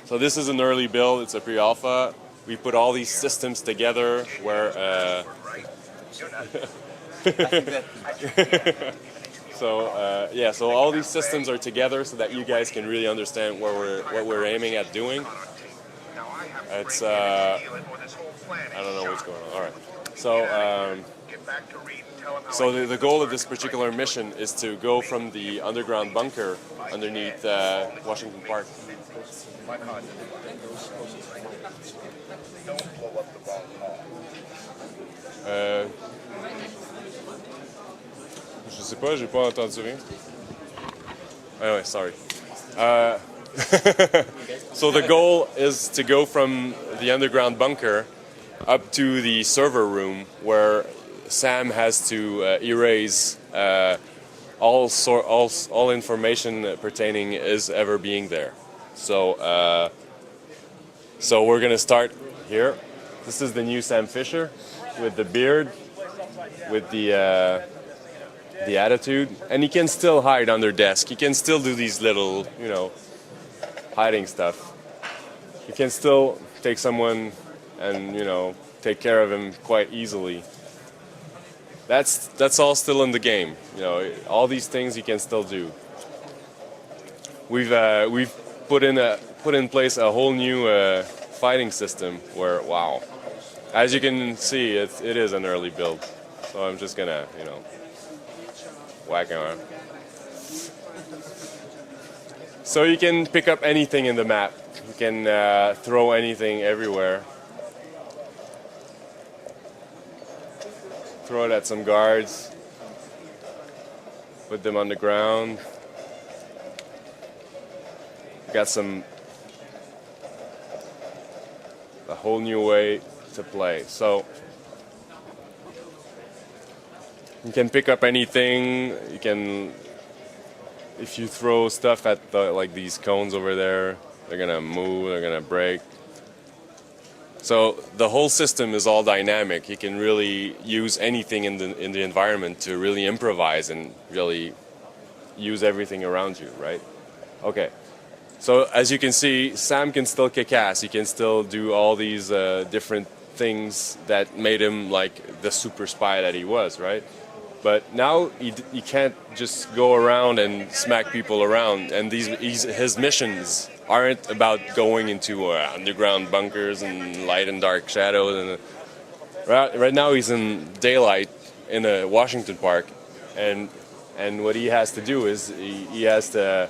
So this is an early build, it's a pre-alpha. We put all these systems together where so all these systems are together so that you guys can really understand what we're aiming at doing. It's I don't know what's going on. All right. So the goal of this particular mission is to go from the underground bunker underneath Washington Park. Je sais pas, j'ai pas entendu rien. Anyway, sorry. So the goal is to go from the underground bunker up to the server room where Sam has to erase all information pertaining is ever being there. So we're gonna start here. This is the new Sam Fisher with the beard, with the attitude, and he can still hide under desk. He can still do these little, hiding stuff. You can still take someone and take care of him quite easily. That's all still in the game. All these things you can still do. We've put in place a whole new fighting system where, wow, as you can see, it is an early build. So I'm just gonna whack on. So you can pick up anything in the map. You can throw anything everywhere. Throw it at some guards. Put them on the ground. Got a whole new way to play. So you can pick up anything. You can, if you throw stuff at like these cones over there, they're gonna move, they're gonna break. So the whole system is all dynamic. You can really use anything in the environment to really improvise and really use everything around you, right? Okay. So as you can see, Sam can still kick ass. He can still do all these different things that made him like the super spy that he was, right? But now he can't just go around and smack people around. And his missions aren't about going into underground bunkers and light and dark shadows. And right now he's in daylight in a Washington Park, and what he has to do is he has to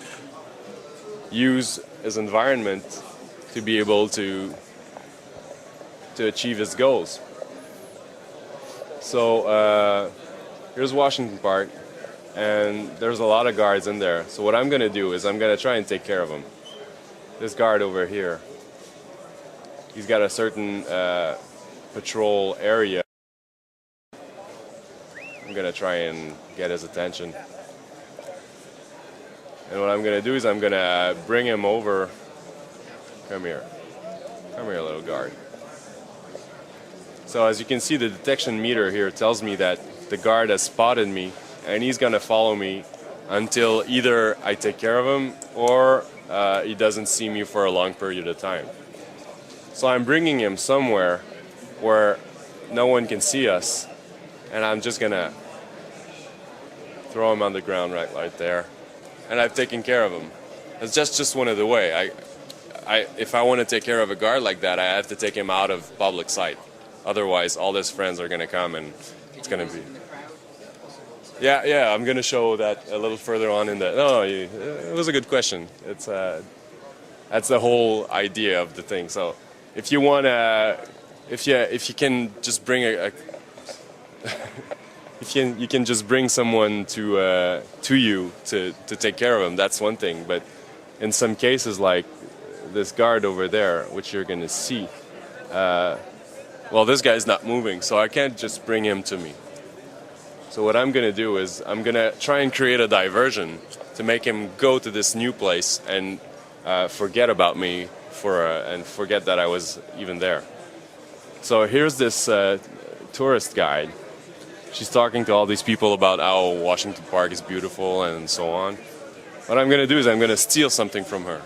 use his environment to be able to achieve his goals. So here's Washington Park. and there's a lot of guards in there. So what I'm gonna do is I'm gonna try and take care of him. This guard over here, he's got a certain patrol area. I'm gonna try and get his attention. And what I'm gonna do is I'm gonna bring him over. Come here. Come here, little guard. So as you can see, the detection meter here tells me that the guard has spotted me, and he's gonna follow me until either I take care of him or he doesn't see me for a long period of time. So I'm bringing him somewhere where no one can see us, and I'm just gonna throw him on the ground right there, and I've taken care of him. It's just one of the way. If I want to take care of a guard like that, I have to take him out of public sight. Otherwise, all his friends are gonna come, and it's gonna be. Yeah, I'm gonna show that a little further on in the. No, it was a good question. It's that's the whole idea of the thing. So, if you wanna, if you can just bring you can just bring someone to you to take care of them. That's one thing. But in some cases, like this guard over there, which you're gonna see, well, this guy's not moving, so I can't just bring him to me. So what I'm gonna do is I'm gonna try and create a diversion to make him go to this new place and forget about me and forget that I was even there. So here's this tourist guide. She's talking to all these people about how Washington Park is beautiful and so on. What I'm gonna do is I'm gonna steal something from her.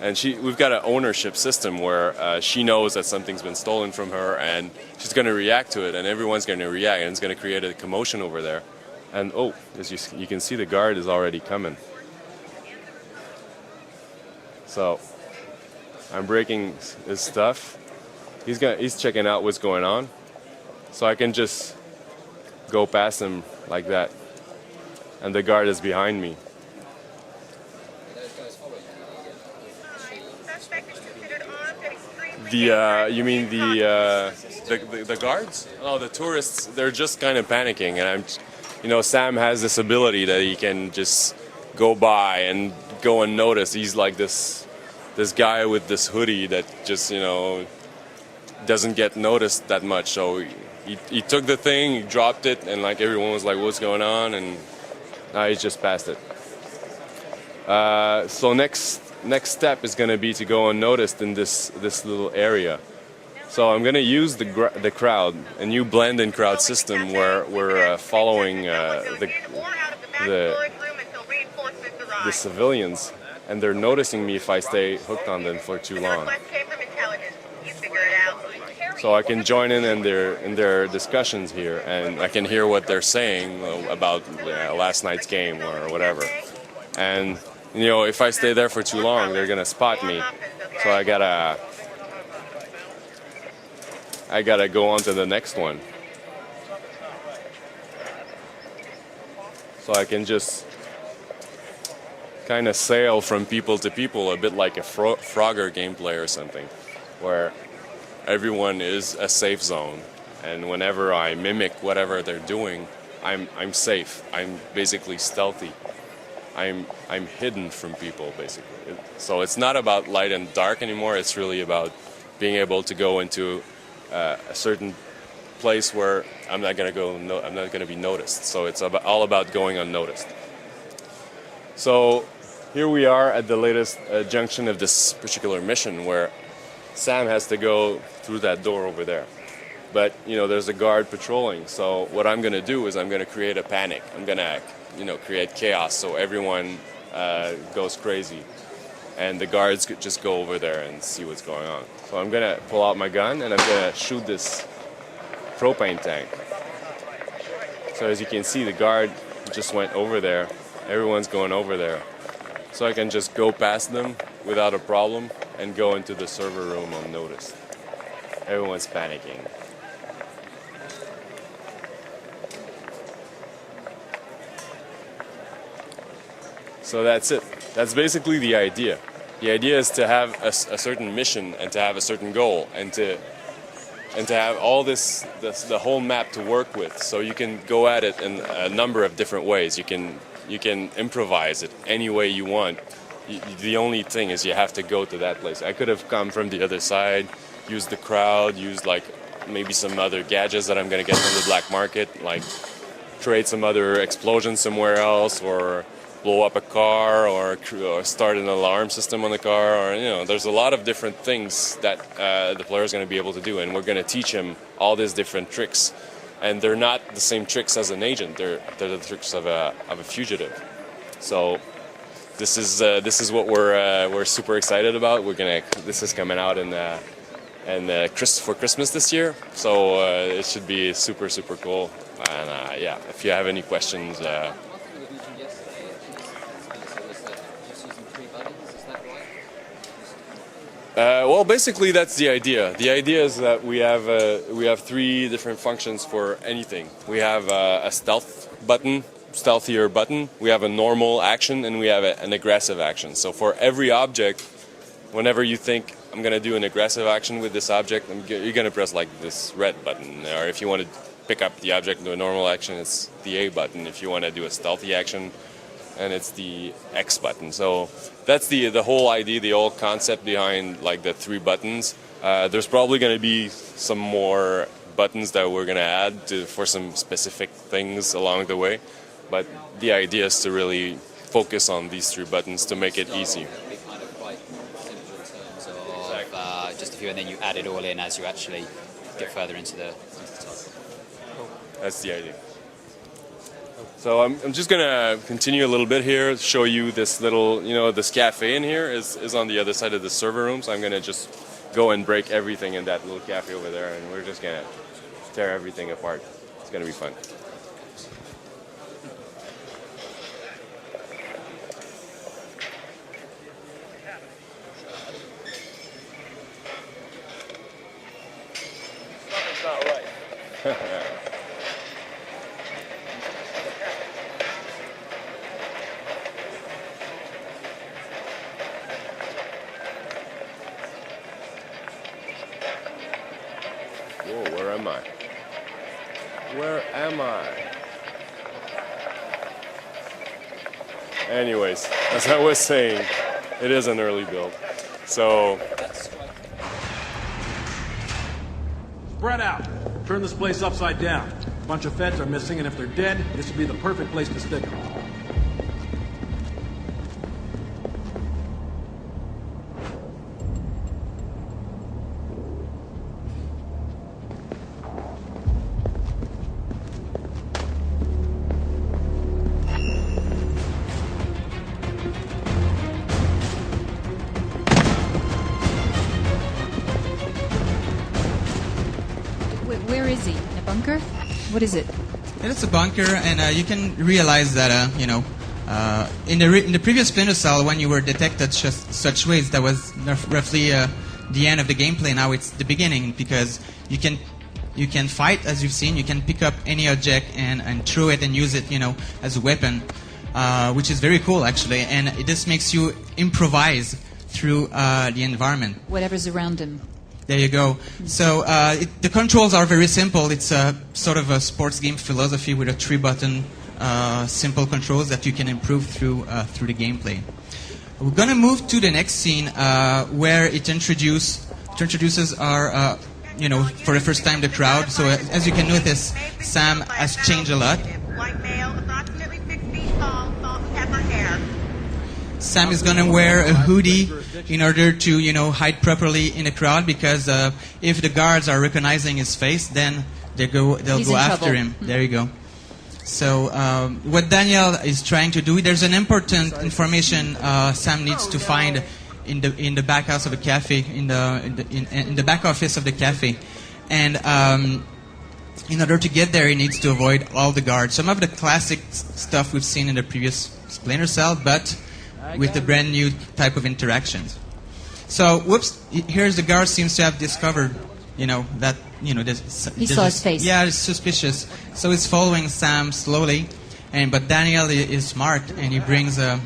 And we've got an ownership system where she knows that something's been stolen from her, and she's going to react to it, and everyone's going to react, and it's going to create a commotion over there. And oh, as you can see, the guard is already coming. So I'm breaking his stuff. He's checking out what's going on, so I can just go past him like that, and the guard is behind me. You mean the guards? Oh, the tourists, they're just kind of panicking, and Sam has this ability that he can just go by and go unnoticed. He's like this guy with this hoodie that just, doesn't get noticed that much. So he took the thing, he dropped it, and like everyone was like, what's going on? And now he's just passed it. So next step is going to be to go unnoticed in this little area. So I'm going to use the crowd, a new blend-in crowd system where we're following the civilians, and they're noticing me if I stay hooked on them for too long. So I can join in their discussions here, and I can hear what they're saying about last night's game or whatever. And if I stay there for too long, they're gonna spot me. So I gotta go on to the next one. So I can just kind of sail from people to people, a bit like a Frogger gameplay or something, where everyone is a safe zone, and whenever I mimic whatever they're doing, I'm safe. I'm basically stealthy. I'm hidden from people, basically. So it's not about light and dark anymore. It's really about being able to go into a certain place where I'm not going to be noticed. So it's all about going unnoticed. So here we are at the latest junction of this particular mission, where Sam has to go through that door over there. But there's a guard patrolling. So what I'm going to do is I'm going to create a panic. I'm going to create chaos, so everyone goes crazy, and the guards could just go over there and see what's going on. So I'm gonna pull out my gun and I'm gonna shoot this propane tank. So as you can see, the guard just went over there. Everyone's going over there. So I can just go past them without a problem and go into the server room unnoticed. Everyone's panicking. So that's it. That's basically the idea. The idea is to have a certain mission and to have a certain goal and to and to have all the whole map to work with. So you can go at it in a number of different ways. You can improvise it any way you want. The only thing is you have to go to that place. I could have come from the other side, used the crowd, used like maybe some other gadgets that I'm going to get from the black market, like create some other explosion somewhere else, or blow up a car, or start an alarm system on the car, or there's a lot of different things that the player is going to be able to do, and we're going to teach him all these different tricks. And they're not the same tricks as an agent. They're the tricks of a fugitive. So this is what we're super excited about. This is coming out for Christmas this year. So it should be super cool. And yeah, if you have any questions. Well, basically that's the idea. The idea is that we have three different functions for anything. We have a stealthier button. We have a normal action, and we have an aggressive action. So for every object, whenever you think I'm going to do an aggressive action with this object, you're going to press like this red button. Or if you want to pick up the object and do a normal action, it's the A button. If you want to do a stealthy action, and it's the X button. So that's the whole idea, the whole concept behind like the three buttons. There's probably going to be some more buttons that we're going to add for some specific things along the way. But the idea is to really focus on these three buttons to make it easy. Just a few, and then you add it all in as you actually get further into the task. That's the idea. So I'm just gonna continue a little bit here, show you this little, this cafe in here is on the other side of the server room. So I'm gonna just go and break everything in that little cafe over there, and we're just gonna tear everything apart. It's gonna be fun. Something's not right. Whoa, where am I? Where am I? Anyways, as I was saying, it is an early build. So spread out. Turn this place upside down. A bunch of feds are missing, and if they're dead, this would be the perfect place to stick them. Where is he? In a bunker? What is it? It's a bunker, and you can realize that, in the previous Splinter Cell, when you were detected such ways, that was roughly the end of the gameplay. Now it's the beginning, because you can fight, as you've seen. You can pick up any object and throw it and use it, as a weapon, which is very cool, actually. And this makes you improvise through the environment. Whatever's around him. There you go. So the controls are very simple. It's a sort of a sports game philosophy with a 3-button simple controls that you can improve through the gameplay. We're gonna move to the next scene where it introduces our for the first time the crowd. So as you can notice, Sam has changed a lot. White male, approximately 6 feet tall, salt and pepper hair. Sam is gonna wear a hoodie in order to hide properly in the crowd, because if the guards are recognizing his face, then they'll go after him. There you go. So what Daniel is trying to do, there's an important information Sam needs to find in the back house of a cafe, in the back office of the cafe, and in order to get there, he needs to avoid all the guards. Some of the classic stuff we've seen in the previous Splinter Cell, but with a brand new type of interactions. So, whoops! Here's the guard seems to have discovered, that He saw his face. Yeah, it's suspicious. So he's following Sam slowly, but Daniel is smart, and he brings him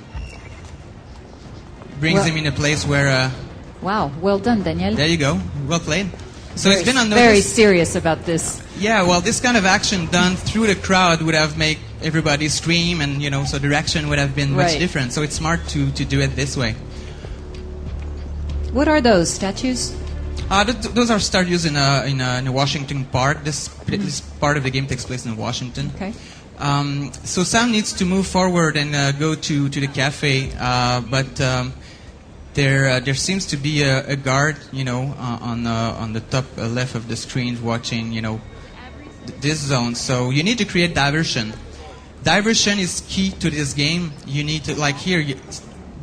in a place where. Wow! Well done, Daniel. There you go. Well played. So it's been very unnoticed. serious about this. Yeah, well, this kind of action done through the crowd would have made everybody scream, and so the reaction would have been much Right. different. So it's smart to do it this way. What are those statues? Those are statues in a Washington park. This part of the game takes place in Washington. Okay. So Sam needs to move forward and go to the cafe, but there seems to be a guard, on the top left of the screen watching, this zone. So you need to create diversion. Diversion is key to this game. You need to, like here,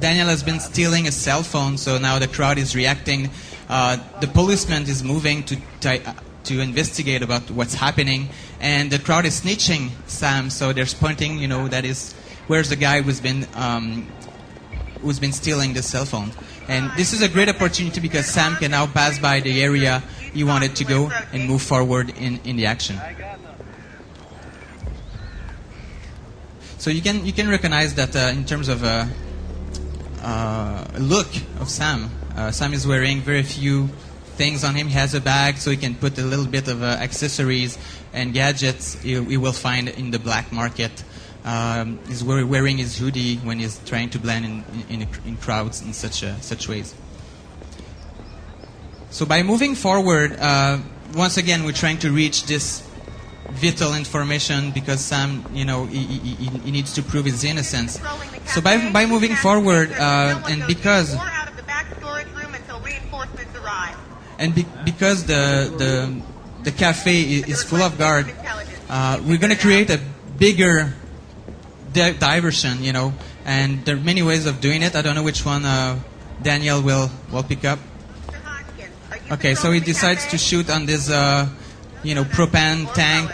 Daniel has been stealing a cell phone, so now the crowd is reacting. The policeman is moving to investigate about what's happening, and the crowd is snitching Sam. So they're pointing, that is where's the guy who's been stealing the cell phone. And this is a great opportunity because Sam can now pass by the area he wanted to go and move forward in the action. So you can recognize that in terms of look of Sam. Sam is wearing very few things on him. He has a bag, so he can put a little bit of accessories and gadgets he will find in the black market. He's wearing his hoodie when he's trying to blend in crowds in such ways. So by moving forward, once again, we're trying to reach this vital information because Sam, he needs to prove his innocence. So by moving forward, and because because the cafe is full of guard, we're going to create a bigger diversion, and there are many ways of doing it. I don't know which one Daniel will pick up. Okay, so he decides to shoot on this, propane tank,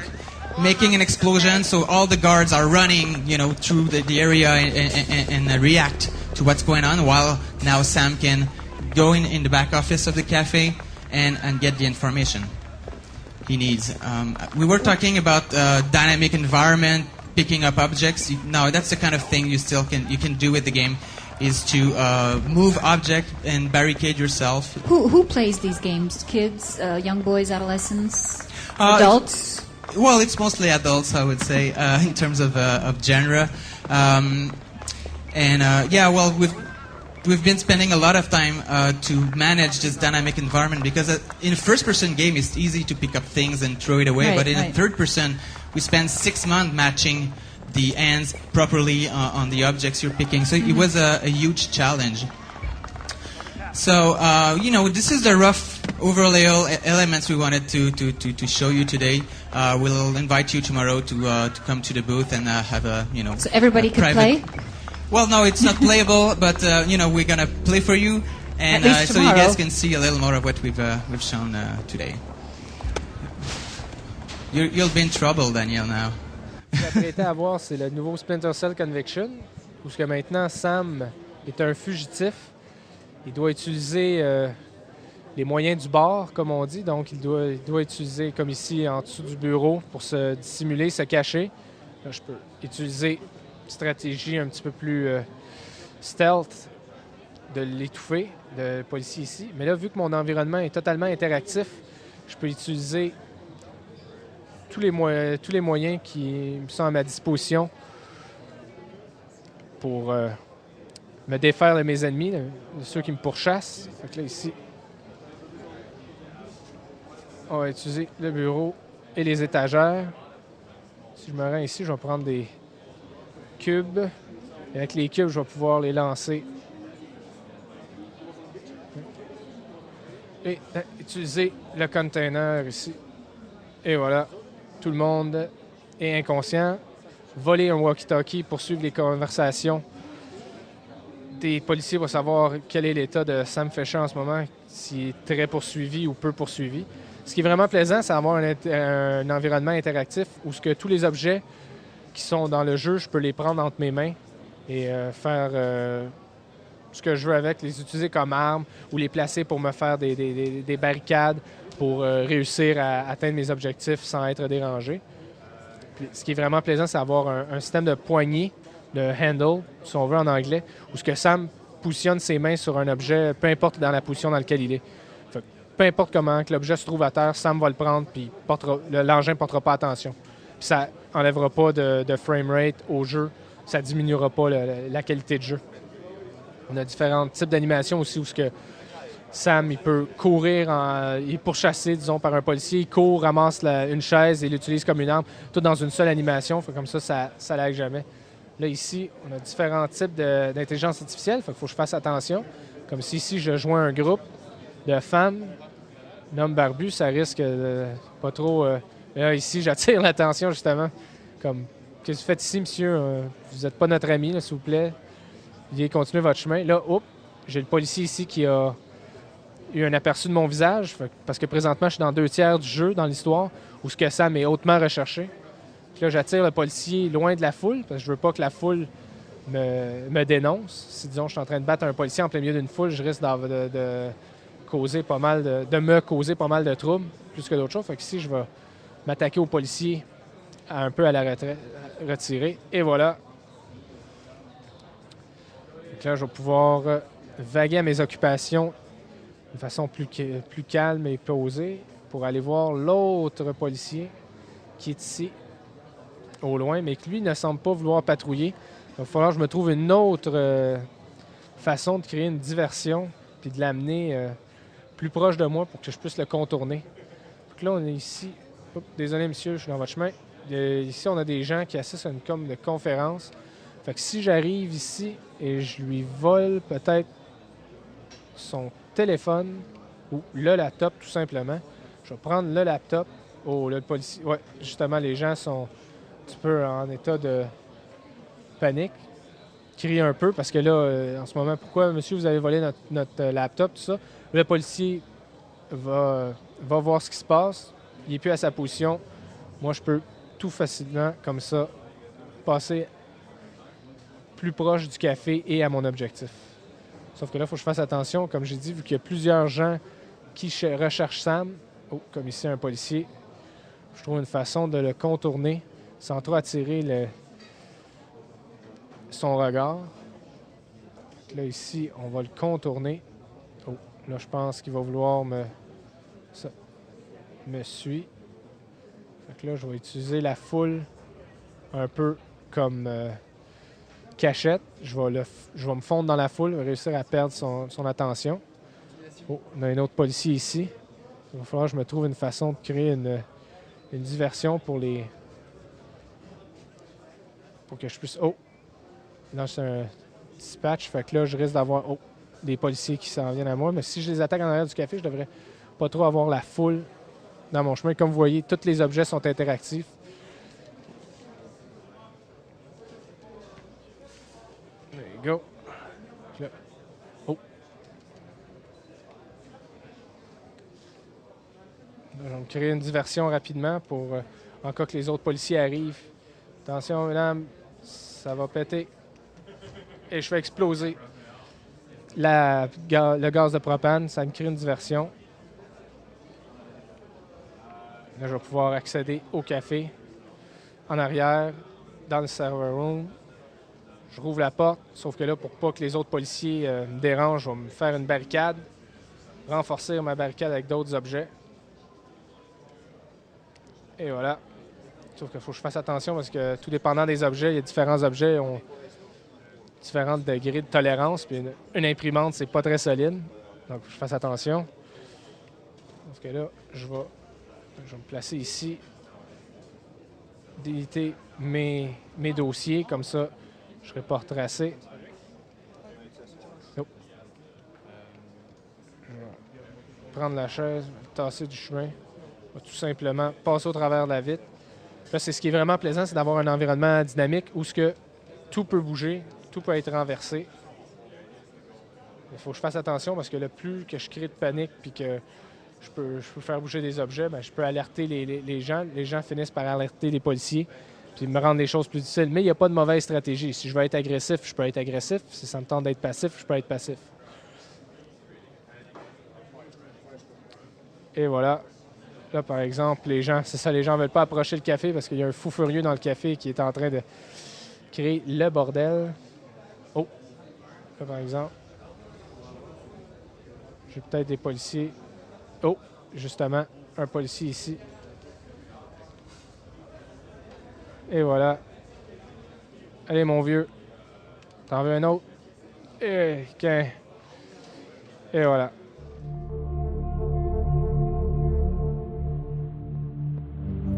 making an explosion. So all the guards are running, through the area and react to what's going on. While now Sam can go in the back office of the cafe and get the information he needs. We were talking about dynamic environment, picking up objects. Now that's the kind of thing you can do with the game, is to move object and barricade yourself. Who plays these games? Kids, young boys, adolescents, adults? Well, it's mostly adults, I would say, in terms of genre. We've been spending a lot of time to manage this dynamic environment because in a first-person game it's easy to pick up things and throw it away, but in a third-person we spend 6 months matching the hands properly on the objects you're picking. So it was a huge challenge. So this is the rough overlay elements we wanted to show you today. We'll invite you tomorrow to come to the booth and have a So everybody can play. Well, no, it's not playable, but we're gonna play for you, and so you guys can see a little more of what we've shown today. You'll be in trouble, Daniel, now. Ce qu'on s'apprêtait à voir, c'est le nouveau Splinter Cell Conviction, où ce que maintenant Sam est un fugitif. Il doit utiliser les moyens du bord, comme on dit. Donc, il doit utiliser, comme ici, en dessous du bureau, pour se dissimuler, se cacher. Là, je peux utiliser stratégie un petit peu plus stealth de l'étouffer, le policier ici. Mais là, vu que mon environnement est totalement interactif, je peux utiliser tous les moyens qui sont à ma disposition pour me défaire de mes ennemis, de ceux qui me pourchassent. Fait que là, ici, on va utiliser le bureau et les étagères. Si je me rends ici, je vais prendre des cubes. Et avec les cubes, je vais pouvoir les lancer. Et utiliser le container ici. Et voilà, tout le monde est inconscient. Voler un walkie-talkie pour suivre les conversations des policiers pour savoir quel est l'état de Sam Féchat en ce moment, s'il est très poursuivi ou peu poursuivi. Ce qui est vraiment plaisant, c'est d'avoir un environnement interactif où tous les objets qui sont dans le jeu, je peux les prendre entre mes mains et faire ce que je veux avec, les utiliser comme armes ou les placer pour me faire des barricades pour réussir à atteindre mes objectifs sans être dérangé. Puis, ce qui est vraiment plaisant, c'est d'avoir un système de poignée, de handle, si on veut en anglais, où ce que Sam positionne ses mains sur un objet, peu importe dans la position dans laquelle il est. Fait, peu importe comment que l'objet se trouve à terre, Sam va le prendre, puis l'engin ne portera pas attention. Puis ça enlèvera pas de frame rate au jeu, ça diminuera pas la qualité de jeu. On a différents types d'animations aussi où ce que Sam, il peut courir, il est pourchassé, disons, par un policier. Il court, ramasse une chaise et l'utilise comme une arme, tout dans une seule animation. Fait comme ça lag jamais. Là, ici, on a différents types d'intelligence artificielle. Fait qu'il faut que je fasse attention. Comme si ici, je joins un groupe de femmes, d'hommes barbus, ça risque de pas trop... Là, ici, j'attire l'attention, justement. Comme, qu'est-ce que vous faites ici, monsieur? Vous n'êtes pas notre ami, là, s'il vous plaît. Veuillez continuer votre chemin. Là, j'ai le policier ici qui a eu un aperçu de mon visage, parce que présentement, je suis dans 2 tiers du jeu, dans l'histoire, où ce que Sam est hautement recherché. Puis là, j'attire le policier loin de la foule, parce que je veux pas que la foule me dénonce. Si, disons, je suis en train de battre un policier en plein milieu d'une foule, je risque de causer pas mal de me causer pas mal de troubles, plus que d'autres choses. Fait qu'ici, je vais m'attaquer au policier un peu à la retirée. Et voilà. Donc là, je vais pouvoir vaguer à mes occupations de façon plus calme et posée pour aller voir l'autre policier qui est ici, au loin, mais que lui ne semble pas vouloir patrouiller. Il va falloir que je me trouve une autre façon de créer une diversion puis de l'amener plus proche de moi pour que je puisse le contourner. Donc là, on est ici. Oups, désolé, monsieur, je suis dans votre chemin. Ici, on a des gens qui assistent à une de conférence. Fait que si j'arrive ici et je lui vole peut-être son téléphone ou le laptop, tout simplement, je vais prendre le laptop. Oh, là, le policier... Ouais, justement, les gens sont un petit peu en état de panique. Crient un peu parce que là, en ce moment, pourquoi, monsieur, vous avez volé notre laptop, tout ça? Le policier va voir ce qui se passe. Il n'est plus à sa position. Moi, je peux tout facilement, comme ça, passer plus proche du café et à mon objectif. Sauf que là, il faut que je fasse attention. Comme j'ai dit, vu qu'il y a plusieurs gens qui recherchent Sam, comme ici un policier, je trouve une façon de le contourner sans trop attirer son regard. Là, ici, on va le contourner. Oh, là, je pense qu'il va vouloir me suivre. Fait que là, je vais utiliser la foule un peu comme cachette. Je vais me fondre dans la foule, réussir à perdre son attention. Oh, on a un autre policier ici. Il va falloir que je me trouve une façon de créer une diversion pour que je puisse... Oh! Là, c'est un dispatch. Fait que là, je risque d'avoir des policiers qui s'en viennent à moi. Mais si je les attaque en arrière du café, je devrais pas trop avoir la foule dans mon chemin. Comme vous voyez, tous les objets sont interactifs. There you go. Là. Oh! Là, je vais me créer une diversion rapidement pour, en cas que les autres policiers arrivent. Attention, mesdames, ça va péter. Et je fais exploser le gaz de propane. Ça me crée une diversion. Là, je vais pouvoir accéder au café en arrière, dans le server room. Je rouvre la porte, sauf que là, pour pas que les autres policiers me dérangent, je vais me faire une barricade, renforcer ma barricade avec d'autres objets. Et voilà. Sauf qu'il faut que je fasse attention parce que tout dépendant des objets, il y a différents objets ont différents degrés de tolérance. Puis une imprimante, c'est pas très solide. Donc, il faut que je fasse attention. Parce que là, je vais me placer ici. Déliter mes dossiers. Comme ça, je serai pas retracé. Oh. Je vais prendre la chaise, tasser du chemin. Je vais tout simplement passer au travers de la vitre. Là, c'est ce qui est vraiment plaisant, c'est d'avoir un environnement dynamique où ce que tout peut bouger, tout peut être renversé. Il faut que je fasse attention parce que le plus que je crée de panique puis que je peux faire bouger des objets, bien, je peux alerter les gens. Les gens finissent par alerter les policiers puis me rendre les choses plus difficiles. Mais il n'y a pas de mauvaise stratégie. Si je veux être agressif, je peux être agressif. Si ça me tente d'être passif, je peux être passif. Et voilà. Là, par exemple, les gens ne veulent pas approcher le café parce qu'il y a un fou furieux dans le café qui est en train de créer le bordel. Oh! Là, par exemple, j'ai peut-être des policiers Oh, justement, un policier ici. Et voilà. Allez, mon vieux. T'en veux un autre? Et voilà.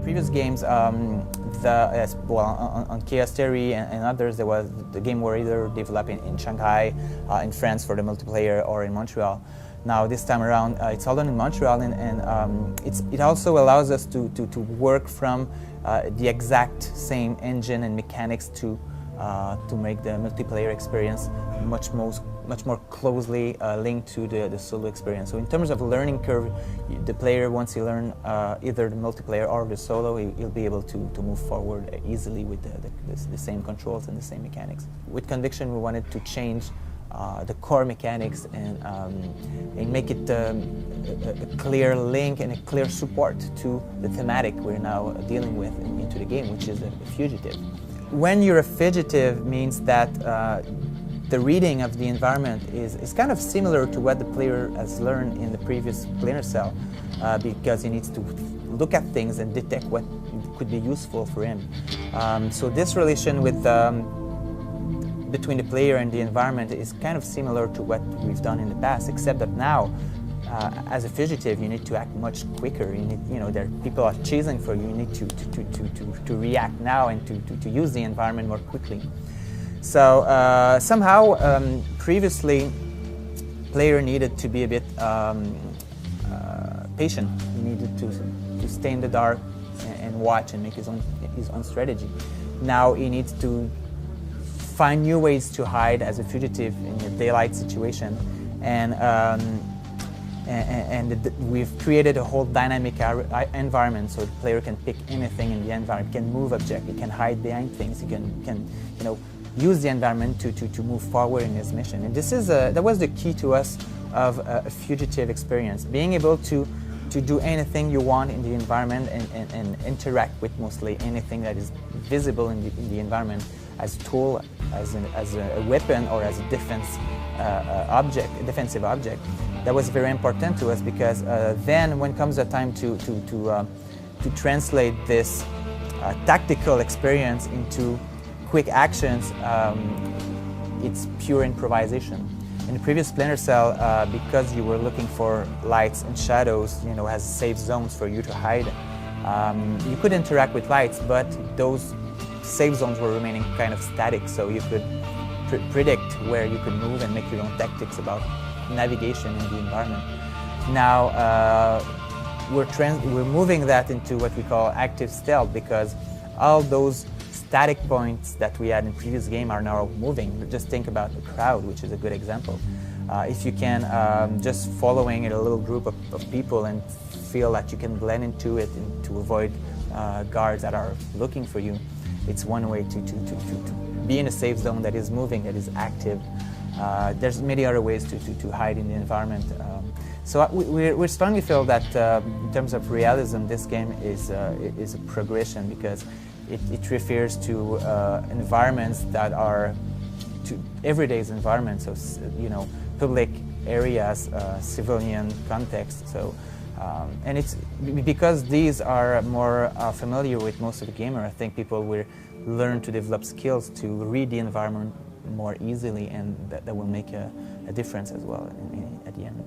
Previous games, on Chaos Theory and others, there was the game were either developed in Shanghai, in France for the multiplayer, or in Montreal. Now this time around, it's all done in Montreal, and it also allows us to work from the exact same engine and mechanics to make the multiplayer experience much more closely linked to the solo experience. So in terms of learning curve, the player, once he learns either the multiplayer or the solo, he'll be able to move forward easily with the same controls and the same mechanics. With Conviction, we wanted to change the core mechanics and make it a clear link and a clear support to the thematic we're now dealing with into the game, which is a fugitive. When you're a fugitive means that the reading of the environment is kind of similar to what the player has learned in the previous Splinter Cell, because he needs to look at things and detect what could be useful for him. So this relation with between the player and the environment is kind of similar to what we've done in the past, except that now, as a fugitive, you need to act much quicker. You need, there people are chasing for you. You need to react now and to use the environment more quickly. So somehow, previously, player needed to be a bit patient. He needed to stay in the dark and watch and make his own strategy. Now he needs to find new ways to hide as a fugitive in a daylight situation, and we've created a whole dynamic environment, so the player can pick anything in the environment, can move object, he can hide behind things, he can use the environment to move forward in his mission. And this is that was the key to us of a fugitive experience, being able to do anything you want in the environment and interact with mostly anything that is visible in the environment as a tool, as a weapon, or as a defensive object. That was very important to us, because then when comes the time to translate this tactical experience into quick actions, it's pure improvisation. In the previous Splinter Cell, because you were looking for lights and shadows, as safe zones for you to hide, you could interact with lights, but those safe zones were remaining kind of static, so you could predict where you could move and make your own tactics about navigation in the environment. Now we're moving that into what we call active stealth, because all those static points that we had in previous game are now moving. Just think about the crowd, which is a good example. If you can just following a little group of people and feel that you can blend into it and to avoid guards that are looking for you, it's one way to be in a safe zone that is moving, that is active. There's many other ways to hide in the environment. So we strongly feel that in terms of realism, this game is a progression, because it refers to environments that are to everyday environments, so public areas, civilian context. So and it's because these are more familiar with most of the gamer. I think people will learn to develop skills to read the environment more easily, and that will make a difference as well at the end.